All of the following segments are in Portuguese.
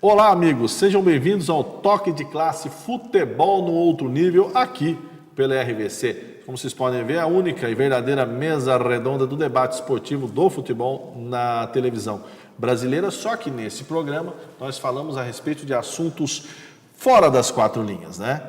Olá, amigos, sejam bem-vindos ao Toque de Classe Futebol no Outro Nível, aqui pela RVC. Como vocês podem ver, a única e verdadeira mesa redonda do debate esportivo do futebol na televisão brasileira, só que nesse programa nós falamos a respeito de assuntos fora das quatro linhas, né?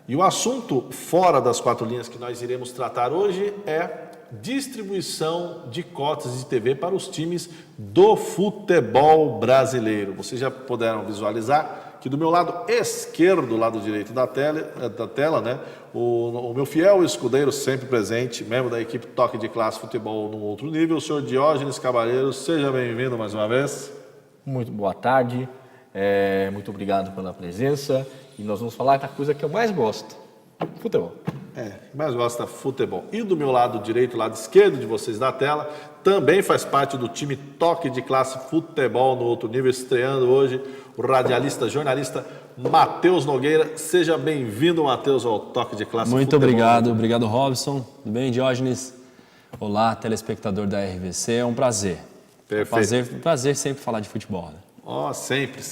E o assunto fora das quatro linhas que nós iremos tratar hoje é distribuição de cotas de TV para os times do futebol brasileiro. Vocês já puderam visualizar que do meu lado esquerdo, lado direito da tela, né, o meu fiel escudeiro sempre presente, membro da equipe Toque de Classe Futebol no Outro Nível, o senhor Diógenes Cavalheiro. Seja bem-vindo mais uma vez. Muito boa tarde, muito obrigado pela presença e nós vamos falar da coisa que eu mais gosto, futebol. Mais gosta futebol. E do meu lado direito, lado esquerdo de vocês da tela, também faz parte do time Toque de Classe Futebol no Outro Nível, estreando hoje o radialista, jornalista Matheus Nogueira. Seja bem-vindo, Matheus, ao Toque de Classe Muito Futebol. obrigado Robson. Tudo bem, Diógenes? Olá, telespectador da RVC, é um prazer. Perfeito. Prazer sempre falar de futebol. Né? Sempre.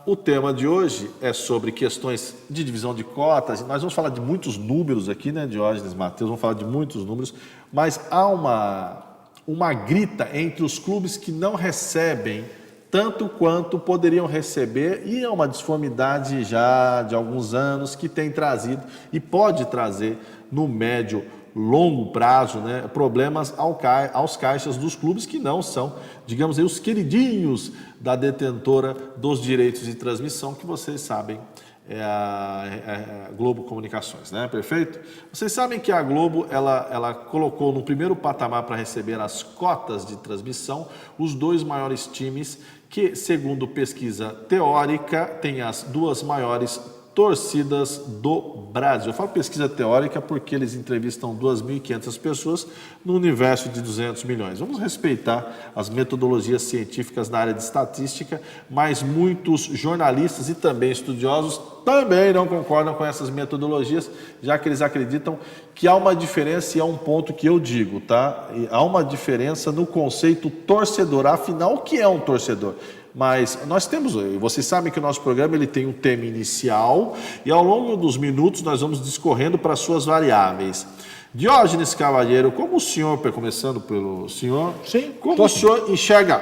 O tema de hoje é sobre questões de divisão de cotas. Nós vamos falar de muitos números aqui, né, Diógenes, Matheus, vamos falar de muitos números, mas há uma grita entre os clubes que não recebem tanto quanto poderiam receber, e é uma disformidade já de alguns anos que tem trazido e pode trazer no médio longo prazo, né, problemas aos caixas dos clubes que não são, digamos aí, os queridinhos da detentora dos direitos de transmissão, que vocês sabem é a Globo Comunicações, né? Perfeito? Vocês sabem que a Globo ela colocou no primeiro patamar para receber as cotas de transmissão os dois maiores times que, segundo pesquisa teórica, têm as duas maiores torcidas do Brasil. Eu falo pesquisa teórica porque eles entrevistam 2.500 pessoas no universo de 200 milhões. Vamos respeitar as metodologias científicas na área de estatística, mas muitos jornalistas e também estudiosos também não concordam com essas metodologias, já que eles acreditam que há uma diferença, e é um ponto que eu digo, tá? Há uma diferença no conceito torcedor. Afinal, o que é um torcedor? Mas nós temos, vocês sabem que o nosso programa ele tem um tema inicial e ao longo dos minutos nós vamos discorrendo para suas variáveis. Diógenes Cavalheiro, como o senhor, começando pelo senhor, Sim, como o senhor enxerga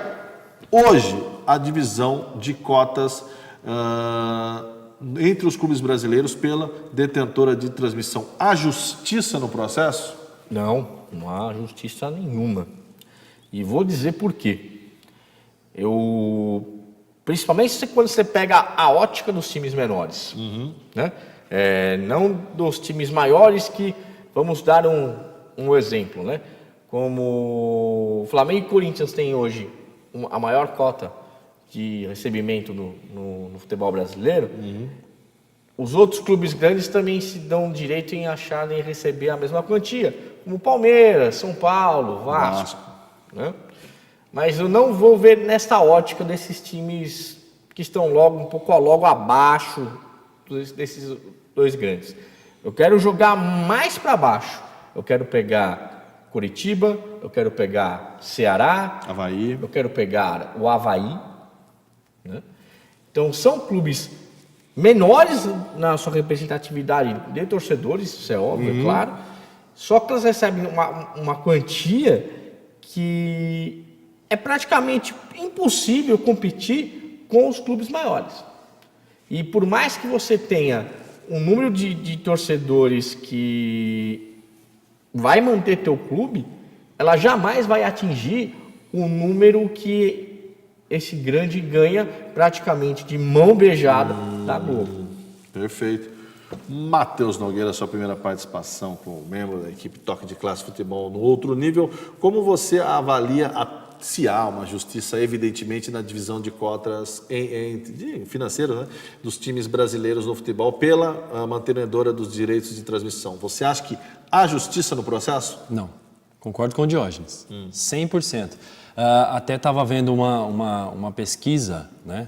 hoje a divisão de cotas entre os clubes brasileiros pela detentora de transmissão? Há justiça no processo? Não há justiça nenhuma. E vou dizer por quê. Principalmente quando você pega a ótica dos times menores, né? Não dos times maiores, que vamos dar um exemplo, né? Como o Flamengo e Corinthians têm hoje a maior cota de recebimento no futebol brasileiro, os outros clubes grandes também se dão direito em acharem e receber a mesma quantia, como Palmeiras, São Paulo, Vasco. Né? Mas eu não vou ver nesta ótica desses times que estão um pouco abaixo desses dois grandes. Eu quero jogar mais para baixo. Eu quero pegar Curitiba, eu quero pegar Ceará, Avaí. Eu quero pegar o Avaí. Né? Então são clubes menores na sua representatividade de torcedores, isso é óbvio, é claro. Só que elas recebem uma quantia que é praticamente impossível competir com os clubes maiores. E por mais que você tenha um número de torcedores que vai manter teu clube, ela jamais vai atingir o número que esse grande ganha praticamente de mão beijada da Globo. Perfeito. Matheus Nogueira, sua primeira participação como membro da equipe Toque de Classe Futebol no Outro Nível. Como você avalia se há uma justiça, evidentemente, na divisão de cotas financeiras, né, dos times brasileiros no futebol pela mantenedora dos direitos de transmissão? Você acha que há justiça no processo? Não, concordo com o Diógenes, 100%. Até estava vendo uma pesquisa, né,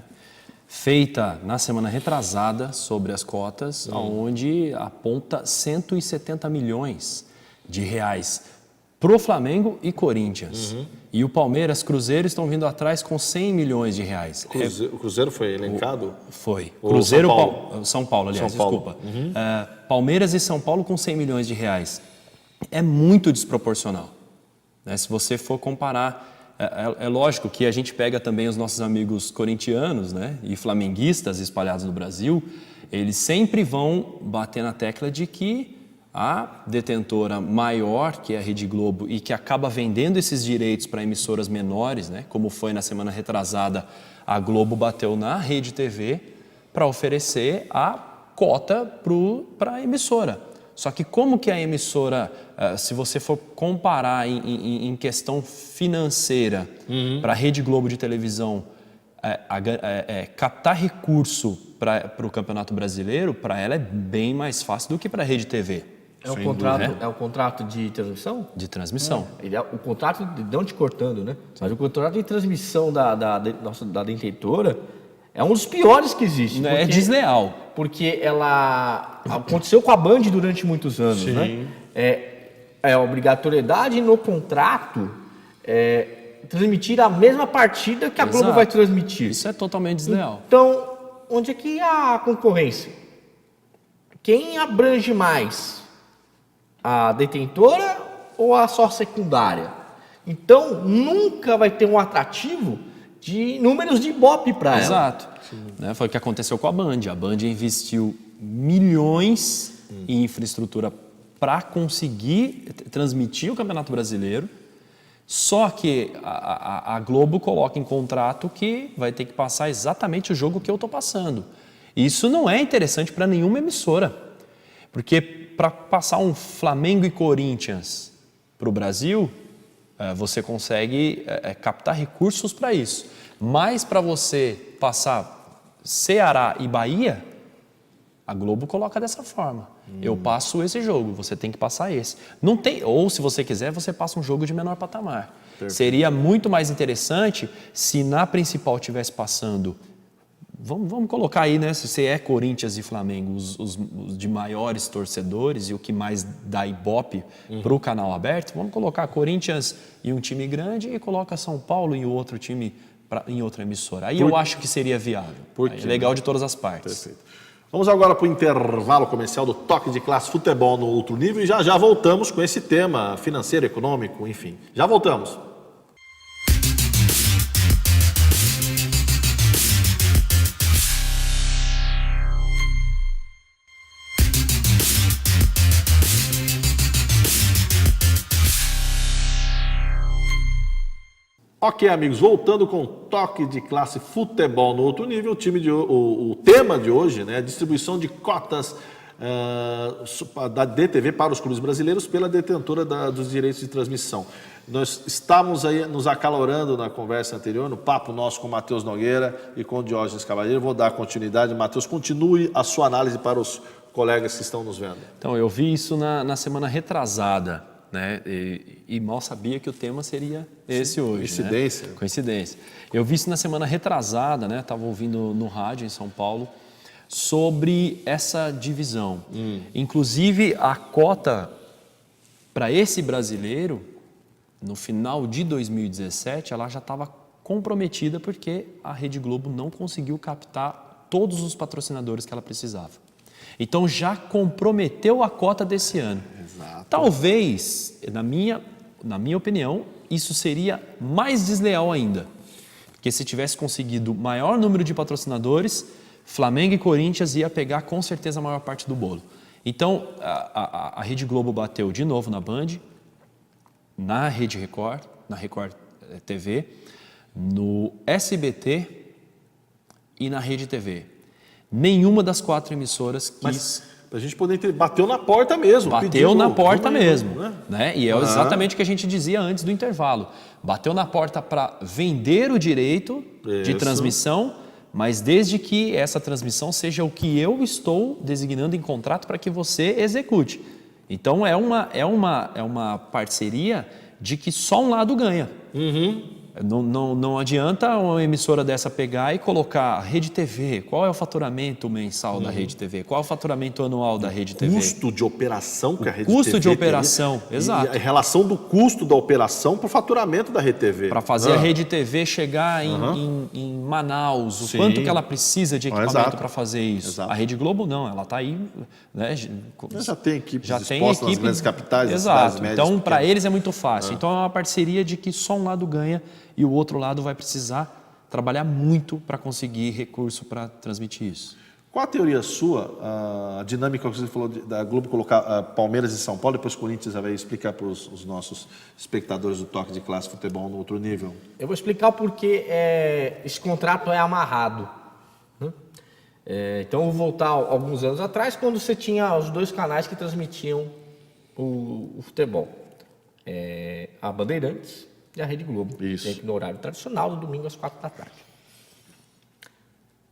feita na semana retrasada sobre as cotas, onde aponta 170 milhões de reais pro Flamengo e Corinthians. E o Palmeiras, Cruzeiro estão vindo atrás com 100 milhões de reais. O Cruzeiro foi elencado? Foi. Ou Cruzeiro, São Paulo? São Paulo, aliás, São Paulo. desculpa. Palmeiras e São Paulo com 100 milhões de reais. É muito desproporcional. Né? Se você for comparar, é lógico que a gente pega também os nossos amigos corintianos, né, e flamenguistas espalhados no Brasil, eles sempre vão bater na tecla de que a detentora maior, que é a Rede Globo, e que acaba vendendo esses direitos para emissoras menores, né, como foi na semana retrasada, a Globo bateu na Rede TV para oferecer a cota para a emissora. Só que como que a emissora, se você for comparar em questão financeira para a Rede Globo de televisão, captar recurso para o Campeonato Brasileiro, para ela é bem mais fácil do que para a Rede TV. É o contrato de transmissão? De transmissão. O contrato, não te cortando, né? Mas o contrato de transmissão da detentora é um dos piores que existe. É desleal. Porque ela aconteceu com a Band durante muitos anos, né? É obrigatoriedade no contrato transmitir a mesma partida que a Globo vai transmitir. Isso é totalmente desleal. Então, onde é que há a concorrência? Quem abrange mais? A detentora ou a só secundária? Então, nunca vai ter um atrativo de números de Ibope para ela. Exato. Né? Foi o que aconteceu com a Band. A Band investiu milhões em infraestrutura para conseguir transmitir o Campeonato Brasileiro, só que a Globo coloca em contrato que vai ter que passar exatamente o jogo que eu estou passando. Isso não é interessante para nenhuma emissora, porque para passar um Flamengo e Corinthians para o Brasil, você consegue captar recursos para isso. Mas para você passar Ceará e Bahia, a Globo coloca dessa forma. Eu passo esse jogo, você tem que passar esse. Não tem, ou se você quiser, você passa um jogo de menor patamar. Perfeito. Seria muito mais interessante se na principal estivesse passando. Vamos colocar aí, né? Se é Corinthians e Flamengo, os de maiores torcedores e o que mais dá ibope para o canal aberto, vamos colocar Corinthians e um time grande e coloca São Paulo e outro time em outra emissora. Aí eu acho que seria viável. É legal de todas as partes. Perfeito. Vamos agora para o intervalo comercial do Toque de Classe Futebol no Outro Nível e já voltamos com esse tema financeiro, econômico, enfim. Já voltamos. Ok, amigos, voltando com o Toque de Classe Futebol no Outro Nível, o tema de hoje, né, a distribuição de cotas da DTV para os clubes brasileiros pela detentora dos direitos de transmissão. Nós estávamos aí nos acalorando na conversa anterior, no papo nosso com o Matheus Nogueira e com o Diógenes Cavalheiro. Vou dar continuidade. Matheus, continue a sua análise para os colegas que estão nos vendo. Então, eu vi isso na semana retrasada. Né? E mal sabia que o tema seria esse hoje. Coincidência. Né? Coincidência. Eu vi isso na semana retrasada, né? Estava ouvindo no rádio em São Paulo, sobre essa divisão. Inclusive, a cota para esse brasileiro, no final de 2017, ela já estava comprometida porque a Rede Globo não conseguiu captar todos os patrocinadores que ela precisava. Então, já comprometeu a cota desse ano. Exato. Talvez, na minha opinião, isso seria mais desleal ainda. Porque se tivesse conseguido maior número de patrocinadores, Flamengo e Corinthians ia pegar com certeza a maior parte do bolo. Então, a Rede Globo bateu de novo na Band, na Rede Record, na Record TV, no SBT e na Rede TV. Nenhuma das 4 emissoras quis... Mas, a gente poder entender, bateu na porta mesmo. Bateu na porta mesmo. Né? E é exatamente o que a gente dizia antes do intervalo. Bateu na porta para vender o direito de transmissão, mas desde que essa transmissão seja o que eu estou designando em contrato para que você execute. Então, é uma parceria de que só um lado ganha. Não adianta uma emissora dessa pegar e colocar Rede TV. Qual é o faturamento mensal da Rede TV? Qual é o faturamento anual da Rede TV? Custo de operação que a Rede Custo TV de operação, teria, exato. E a relação do custo da operação para o faturamento da Rede TV. Para fazer a Rede TV chegar em Manaus, o Sim. quanto que ela precisa de equipamento Exato. para fazer isso. Exato. A Rede Globo não, ela está aí... Né, Já tem equipes já tem expostas nas equipe, grandes capitais, nas exato. cidades médias. Então, para pequenas. eles é muito fácil. Então, é uma parceria de que só um lado ganha e o outro lado vai precisar trabalhar muito para conseguir recurso para transmitir isso. Qual a teoria sua, a dinâmica que você falou da Globo colocar Palmeiras e São Paulo, depois Corinthians vai explicar para os nossos espectadores do Toque de Classe Futebol no outro nível? Eu vou explicar o porquê esse contrato é amarrado. Né? Então, eu vou voltar alguns anos atrás, quando você tinha os dois canais que transmitiam o futebol. A Bandeirantes e a Rede Globo. Isso. Sempre no horário tradicional, no domingo às 4 da tarde.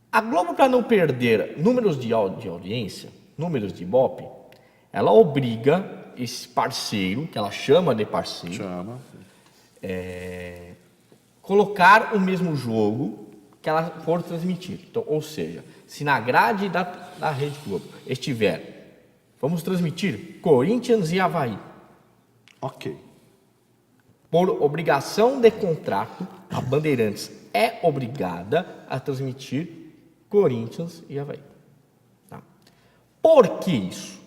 A Globo, para não perder números de audiência, números de Ibope, ela obriga esse parceiro, que ela chama de parceiro, Chama. colocar o mesmo jogo que ela for transmitir. Então, ou seja, se na grade da Rede Globo estiver, vamos transmitir Corinthians e Avaí, Ok. por obrigação de contrato, a Bandeirantes é obrigada a transmitir Corinthians e Avaí. Tá? Por que isso?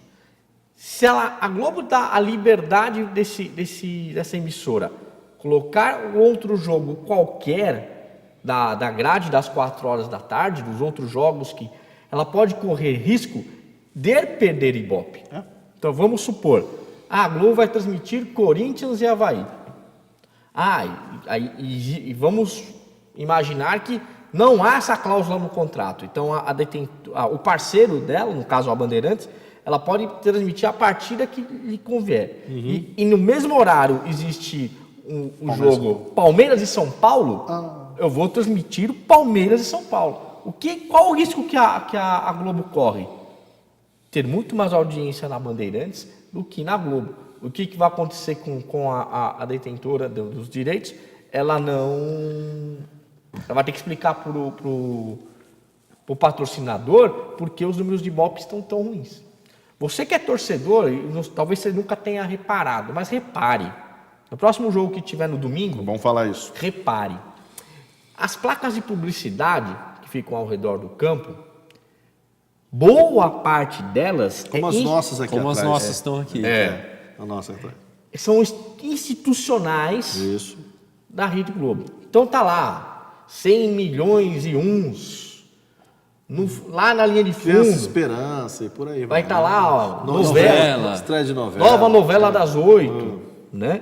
Se a Globo dá a liberdade dessa emissora colocar outro jogo qualquer da grade das 4 horas da tarde, dos outros jogos que ela pode correr risco de perder Ibope. Então vamos supor, a Globo vai transmitir Corinthians e Avaí. E vamos imaginar que não há essa cláusula no contrato. Então, o parceiro dela, no caso a Bandeirantes, ela pode transmitir a partida que lhe convier. E no mesmo horário existe o jogo Palmeiras e São Paulo, eu vou transmitir o Palmeiras e São Paulo. Qual o risco que a Globo corre? Ter muito mais audiência na Bandeirantes do que na Globo. O que vai acontecer com a detentora dos direitos? Ela vai ter que explicar para o patrocinador porque os números de Ibope estão tão ruins. Você que é torcedor, talvez você nunca tenha reparado, mas repare. No próximo jogo que tiver no domingo, Vamos falar isso. repare. As placas de publicidade que ficam ao redor do campo, boa parte delas Como as nossas aqui Como atrás. as nossas estão aqui. A nossa atrás. são institucionais Isso. da Rede Globo. Então tá lá, 100 milhões e uns, lá na linha de Criança fundo, Esperança e por aí. vai estar lá, ó, novela. novela, Estreia de novela. nova novela das 8, né?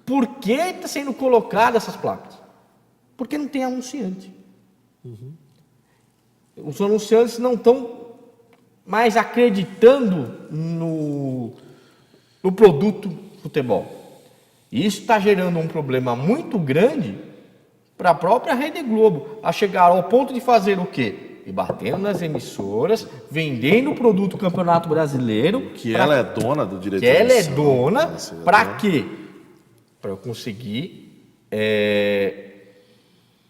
Por que está sendo colocada essas placas? Porque não tem anunciante. Os anunciantes não estão mais acreditando no produto futebol. E isso está gerando um problema muito grande para a própria Rede Globo, a chegar ao ponto de fazer o quê? E batendo nas emissoras, vendendo o produto Campeonato Brasileiro. Que ela é dona do direito Que ela é emissão. dona, Nossa, para quê? Para eu conseguir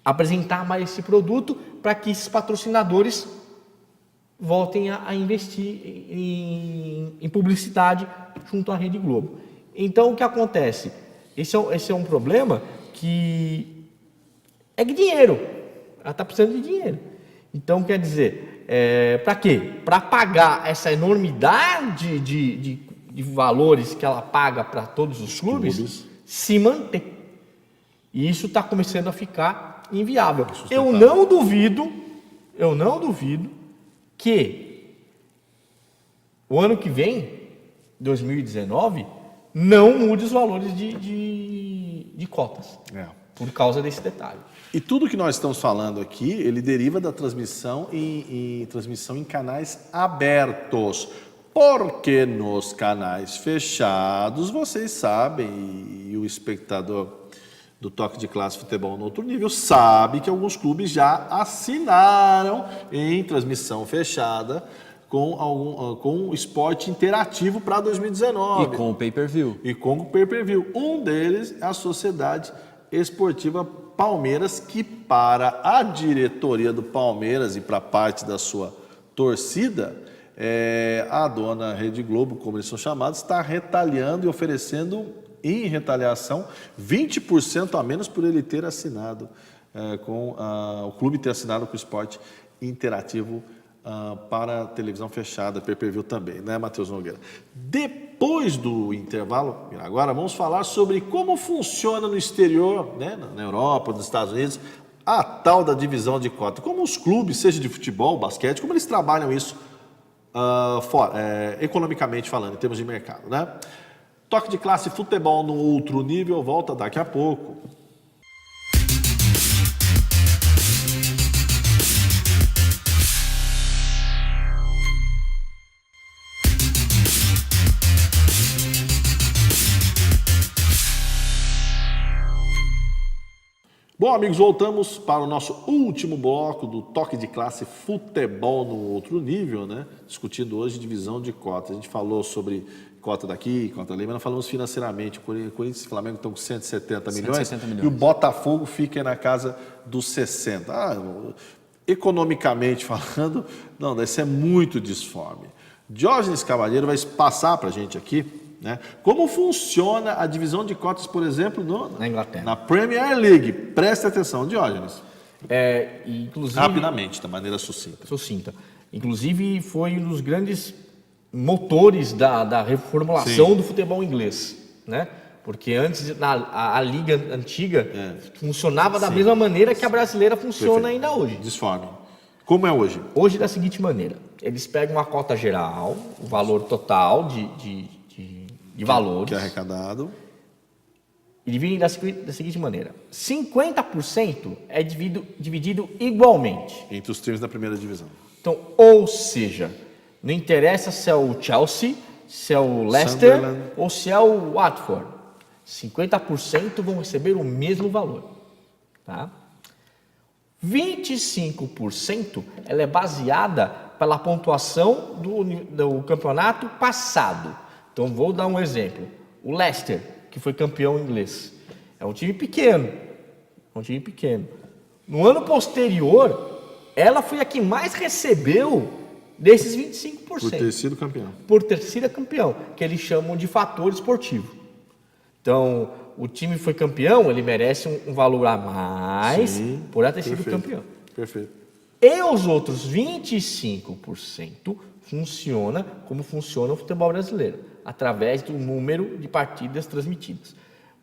apresentar mais esse produto, para que esses patrocinadores voltem a investir em publicidade junto à Rede Globo. Então, o que acontece? Esse é um problema que é de dinheiro. Ela está precisando de dinheiro. Então, quer dizer, para quê? Para pagar essa enormidade de valores que ela paga para todos os clubes se manter. E isso está começando a ficar inviável. Eu não duvido que o ano que vem, 2019, não mude os valores de cotas. Por causa desse detalhe. E tudo que nós estamos falando aqui, ele deriva da transmissão em canais abertos. Porque nos canais fechados, vocês sabem, e o espectador do Toque de Classe Futebol no Outro Nível sabe que alguns clubes já assinaram em transmissão fechada com esporte interativo para 2019. E com o pay-per-view. E com o pay-per-view. Um deles é a Sociedade Esportiva Palmeiras, que para a diretoria do Palmeiras e para parte da sua torcida, a dona Rede Globo, como eles são chamados, está retalhando e oferecendo, em retaliação, 20% a menos por ele ter assinado o clube ter assinado com o Esporte Interativo para televisão fechada, pay-per-view também, né, Matheus Nogueira? Depois do intervalo, agora vamos falar sobre como funciona no exterior, né, na Europa, nos Estados Unidos, a tal da divisão de cota. Como os clubes, seja de futebol, basquete, como eles trabalham isso economicamente falando, em termos de mercado, né? Toque de classe, futebol no outro nível, volta daqui a pouco. Bom, amigos, voltamos para o nosso último bloco do Toque de Classe Futebol no Outro Nível, né? Discutindo hoje divisão de cotas. A gente falou sobre cota daqui, cota ali, mas nós falamos financeiramente. O Corinthians e o Flamengo estão com 170 milhões, 160 milhões. E o Botafogo fica na casa dos 60. Economicamente falando, não, isso é muito disforme. Diógenes Cavalheiro vai passar para a gente aqui, né, como funciona a divisão de cotas, por exemplo, na Inglaterra. Na Premier League. Preste atenção, Diógenes. Inclusive, rapidamente, da maneira sucinta. Inclusive, foi um dos grandes motores da reformulação do futebol inglês, né? Porque antes a liga antiga funcionava da mesma maneira que a brasileira funciona ainda hoje. Disforme. Como é hoje? Hoje da seguinte maneira: eles pegam a cota geral, o valor total de valores, que é arrecadado, e dividem da seguinte maneira: 50% é dividido igualmente entre os times da primeira divisão. Então, ou seja, não interessa se é o Chelsea, se é o Leicester ou se é o Watford, 50% vão receber o mesmo valor, tá? 25% ela é baseada pela pontuação do campeonato passado. Então, vou dar um exemplo. O Leicester, que foi campeão inglês, é um time pequeno. No ano posterior, ela foi a que mais recebeu desses 25%. Por ter sido campeão. Por ter sido campeão, que eles chamam de fator esportivo. Então, o time foi campeão, ele merece um valor a mais por ter sido campeão. Perfeito. E os outros 25% funciona como funciona o futebol brasileiro, através do número de partidas transmitidas.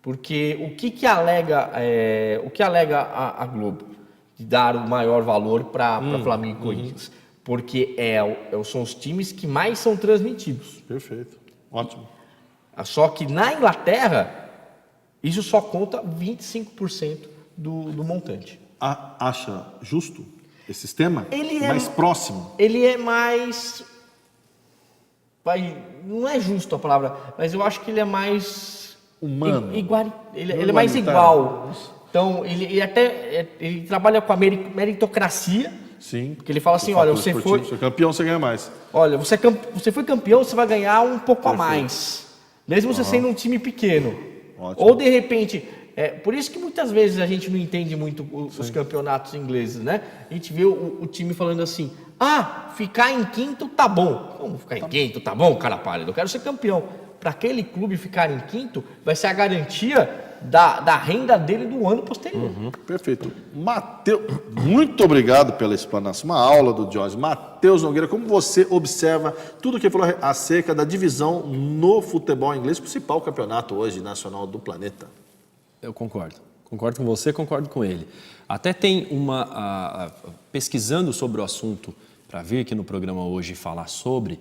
Porque o que alega a Globo de dar o maior valor para Flamengo e Corinthians? Porque são os times que mais são transmitidos. Perfeito. Ótimo. Só que na Inglaterra, isso só conta 25% do montante. Acha justo esse sistema? Ele é mais próximo? Ele é mais... não é justo a palavra, mas eu acho que ele é mais... humano. Ele é mais igual. Então, ele trabalha com a meritocracia. Sim. Porque ele fala assim, olha, você foi campeão, você ganha mais. Olha, você foi campeão, você vai ganhar um pouco a mais. Mesmo você sendo um time pequeno. Ótimo. Ou, de repente... por isso que muitas vezes a gente não entende muito os campeonatos ingleses, né? A gente vê o time falando assim, ficar em quinto tá bom. Como ficar em quinto tá bom, cara pálido? Eu quero ser campeão. Para aquele clube ficar em quinto, vai ser a garantia da renda dele do ano posterior. Perfeito. Matheus, muito obrigado pela explanação. Uma aula do Jorge. Matheus Nogueira, como você observa tudo que falou acerca da divisão no futebol inglês, principal campeonato hoje nacional do planeta? Eu concordo. Concordo com você, concordo com ele. Até tem pesquisando sobre o assunto, para vir aqui no programa hoje falar sobre,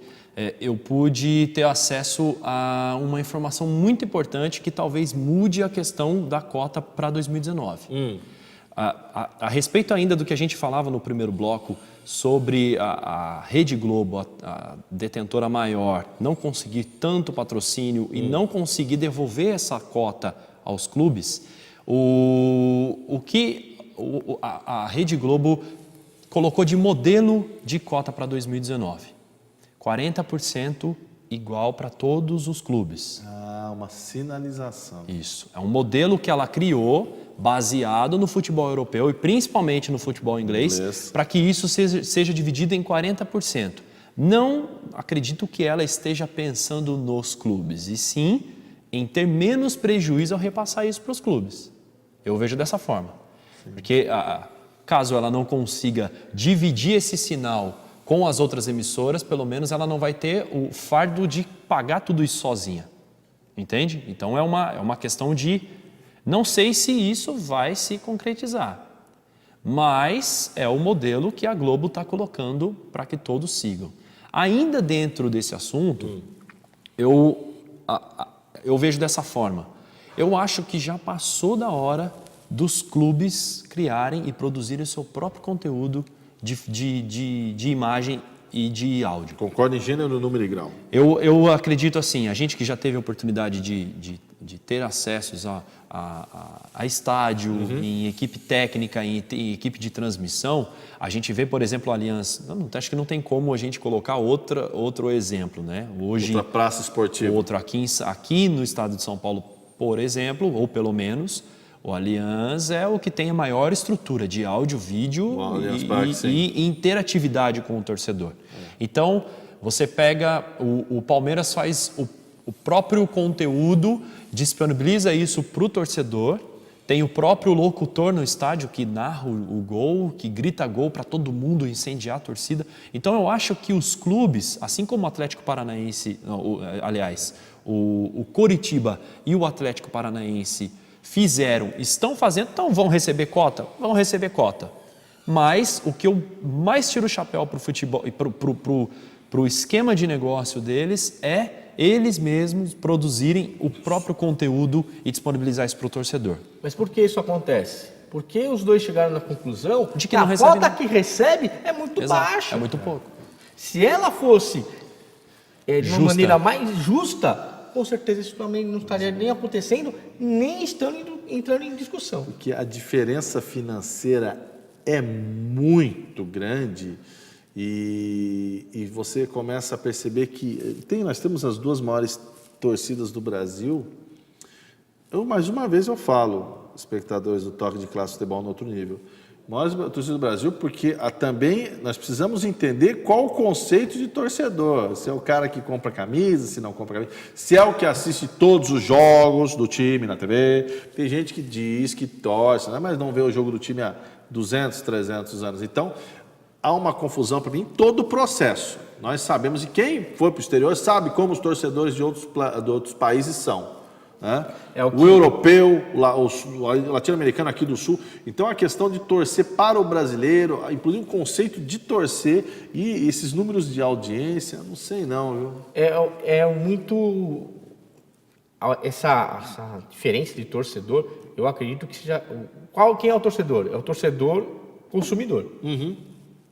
eu pude ter acesso a uma informação muito importante que talvez mude a questão da cota para 2019. A respeito ainda do que a gente falava no primeiro bloco sobre a Rede Globo, a detentora maior, não conseguir tanto patrocínio e não conseguir devolver essa cota aos clubes, a Rede Globo colocou de modelo de cota para 2019. 40% igual para todos os clubes. Uma sinalização. Isso. É um modelo que ela criou baseado no futebol europeu e principalmente no futebol inglês, para que isso seja dividido em 40%. Não acredito que ela esteja pensando nos clubes, e sim em ter menos prejuízo ao repassar isso para os clubes. Eu vejo dessa forma. Porque caso ela não consiga dividir esse sinal com as outras emissoras, pelo menos ela não vai ter o fardo de pagar tudo isso sozinha. Entende? Então é uma questão de... Não sei se isso vai se concretizar, mas é o modelo que a Globo está colocando para que todos sigam. Ainda dentro desse assunto, eu vejo dessa forma. Eu acho que já passou da hora dos clubes criarem e produzirem o seu próprio conteúdo de imagem e de áudio. Concordo em gênero, número e grau. Eu acredito assim, a gente que já teve a oportunidade de ter acessos a estádio, em equipe técnica, em equipe de transmissão, a gente vê, por exemplo, a Allianz. Acho que não tem como a gente colocar outro exemplo, né? Hoje, outra praça esportiva. Outro aqui no estado de São Paulo, por exemplo, ou pelo menos, o Allianz é o que tem a maior estrutura de áudio, vídeo e interatividade com o torcedor. Então, você pega, o Palmeiras faz o próprio conteúdo, disponibiliza isso para o torcedor, tem o próprio locutor no estádio que narra o gol, que grita gol para todo mundo incendiar a torcida. Então eu acho que os clubes, assim como o Atlético Paranaense, o Coritiba e o Atlético Paranaense estão fazendo, então vão receber cota? Vão receber cota. Mas o que eu mais tiro o chapéu para o futebol e para o esquema de negócio deles é eles mesmos produzirem o próprio conteúdo e disponibilizar isso para o torcedor. Mas por que isso acontece? Porque os dois chegaram na conclusão de que a cota que recebe é muito baixa. É muito pouco. Se ela fosse de uma maneira mais justa, com certeza isso também não estaria nem acontecendo, nem entrando em discussão. Porque a diferença financeira é muito grande. E você começa a perceber que nós temos as duas maiores torcidas do Brasil. Mais uma vez eu falo, espectadores do Toque de Classe Futebol no Outro Nível, maiores torcidas do Brasil, porque também nós precisamos entender qual o conceito de torcedor. Se é o cara que compra camisa, se não compra camisa, se é o que assiste todos os jogos do time na TV. Tem gente que diz que torce, né, mas não vê o jogo do time há 200, 300 anos. Então, há uma confusão para mim em todo o processo. Nós sabemos, e quem foi para o exterior sabe como os torcedores de outros países são. Né? O europeu, o latino-americano aqui do sul. Então, a questão de torcer para o brasileiro, inclusive o conceito de torcer e esses números de audiência, não sei não, viu? É muito... Essa diferença de torcedor, eu acredito que seja... Quem é o torcedor? É o torcedor consumidor.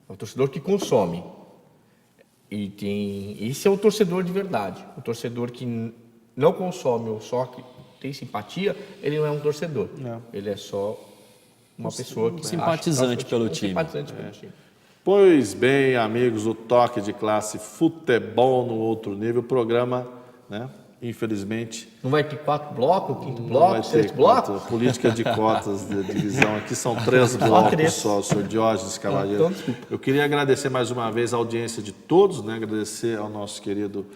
É o torcedor que consome. Esse é o torcedor de verdade. O torcedor que não consome ou só que tem simpatia, ele não é um torcedor. Não. Ele é só uma pessoa que simpatizante pelo time. Simpatizante pelo time. Pois bem, amigos, o Toque de Classe Futebol no Outro Nível, programa, né? Infelizmente... Não vai ter 4 blocos, 5º bloco, 6 blocos? Política de cotas de divisão. Aqui são 3 blocos só, o senhor Diógenes Cavalheiro. Eu queria agradecer mais uma vez a audiência de todos, né? Agradecer ao nosso querido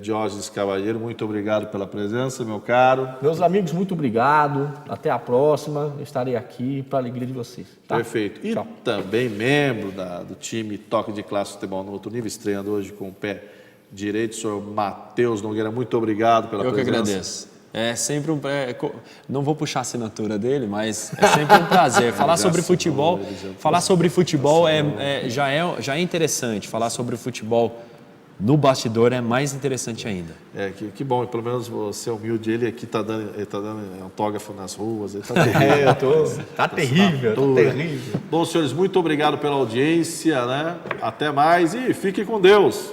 Diógenes Cavalheiro. Muito obrigado pela presença, meu caro. Meus amigos, muito obrigado. Até a próxima. Eu estarei aqui para a alegria de vocês. Tá? Perfeito. E também membro do time Toque de Classe Futebol no Outro Nível, estreando hoje com o pé direito, senhor Matheus Nogueira, muito obrigado pela presença. Eu que agradeço. É sempre não vou puxar a assinatura dele, mas é sempre um prazer. Falar sobre futebol, já é interessante. Falar sobre futebol no bastidor é mais interessante ainda. Que bom, pelo menos você é humilde, ele aqui está dando autógrafo nas ruas, ele está terrível. Tá terrível. Bom, senhores, muito obrigado pela audiência, né? Até mais e fiquem com Deus.